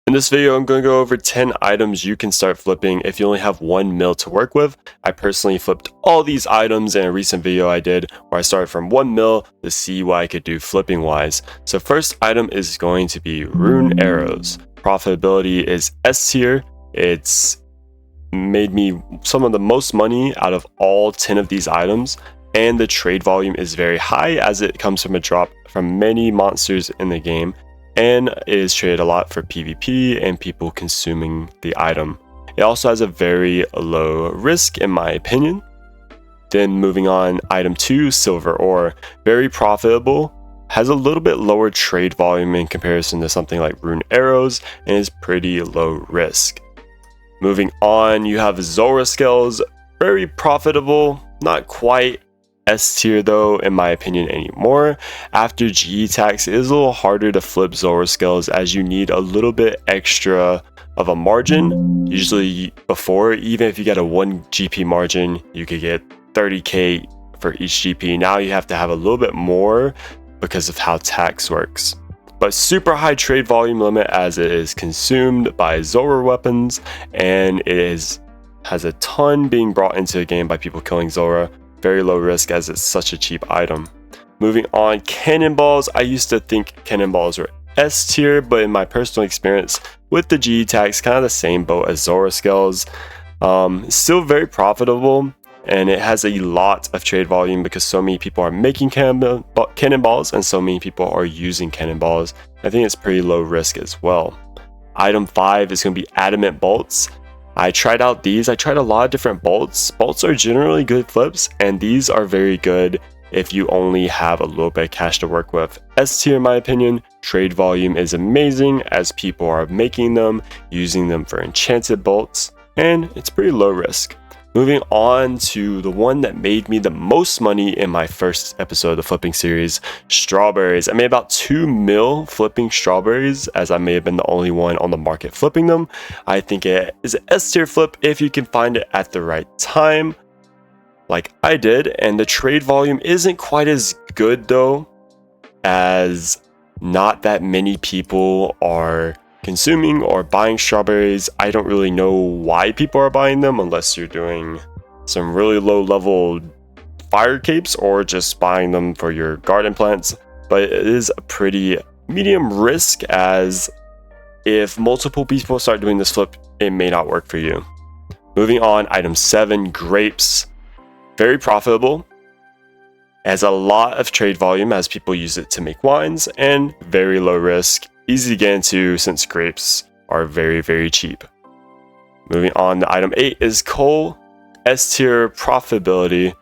In this video, I'm going to go over 10 items you can start flipping if you only have 1 mil to work with. I personally flipped all these items in a recent video I did where I started from 1 mil to see what I could do flipping wise. So first item is going to be rune arrows. Profitability is S tier. It's made me some of the most money out of all 10 of these items, and the trade volume is very high as it comes from a drop from many monsters in the game, and it is traded a lot for PvP and people consuming the item. It also has a very low risk in my opinion. Then moving on, item 2, silver ore. Very profitable, has a little bit lower trade volume in comparison to something like rune arrows, and is pretty low risk. Moving on, you have Zora scales. Very profitable, not quite S tier though in my opinion anymore. After GE tax, it is a little harder to flip Zora scales as you need a little bit extra of a margin. Usually before, even if you get a 1 GP margin, you could get 30k for each GP. Now you have to have a little bit more because of how tax works. But super high trade volume limit as it is consumed by Zora weapons, and it has a ton being brought into the game by people killing Zora. Very low risk as it's such a cheap item. Moving on, cannonballs. I used to think cannonballs were S tier, but in my personal experience with the GE tax, kind of the same boat as Zora scales. Still very profitable, and it has a lot of trade volume because so many people are making cannonballs and so many people are using cannonballs. I think it's pretty low risk as well. Item 5 is going to be adamant bolts. I tried out these. I tried a lot of different bolts. Bolts are generally good flips, and these are very good if you only have a little bit of cash to work with. S tier in my opinion. Trade volume is amazing as people are making them, using them for enchanted bolts, and it's pretty low risk. Moving on to the one that made me the most money in my first episode of the flipping series, strawberries. I made about 2 mil flipping strawberries, as I may have been the only one on the market flipping them. I think it is an S tier flip if you can find it at the right time, like I did. And the trade volume isn't quite as good though, as not that many people are consuming or buying strawberries. I don't really know why people are buying them unless you're doing some really low level fire capes or just buying them for your garden plants. But it is a pretty medium risk, as if multiple people start doing this flip, it may not work for you. Moving on, item 7, grapes. Very profitable. Has a lot of trade volume as people use it to make wines, and very low risk. Easy to get into since grapes are very, very cheap. Moving on to item 8 is coal. S tier profitability.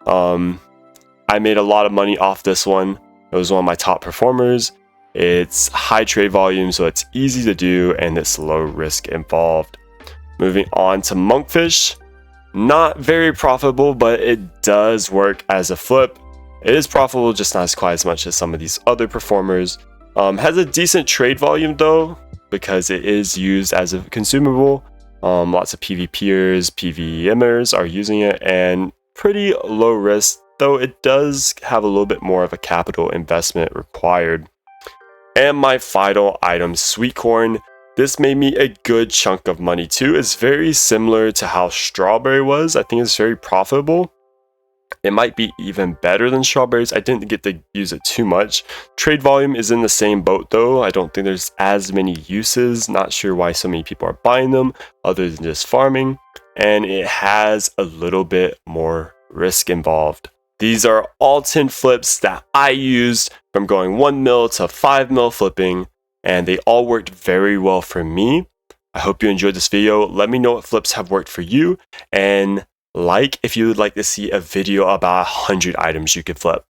I made a lot of money off this one. It was one of my top performers. It's high trade volume, so it's easy to do, and it's low risk involved. Moving on to monkfish. Not very profitable, but it does work as a flip. It is profitable, just not quite as much as some of these other performers. Has a decent trade volume though, because it is used as a consumable. Lots of PvPers, PvMers are using it, and pretty low risk, though it does have a little bit more of a capital investment required. And my final item, sweet corn. This made me a good chunk of money too. It's very similar to how strawberry was. I think it's very profitable. It might be even better than strawberries. I didn't get to use it too much. Trade volume is in the same boat though. I don't think there's as many uses. Not sure why so many people are buying them other than just farming. And it has a little bit more risk involved. These are all 10 flips that I used from going 1 mil to 5 mil flipping, and they all worked very well for me. I hope you enjoyed this video. Let me know what flips have worked for you, and like if you would like to see a video about 100 items you could flip.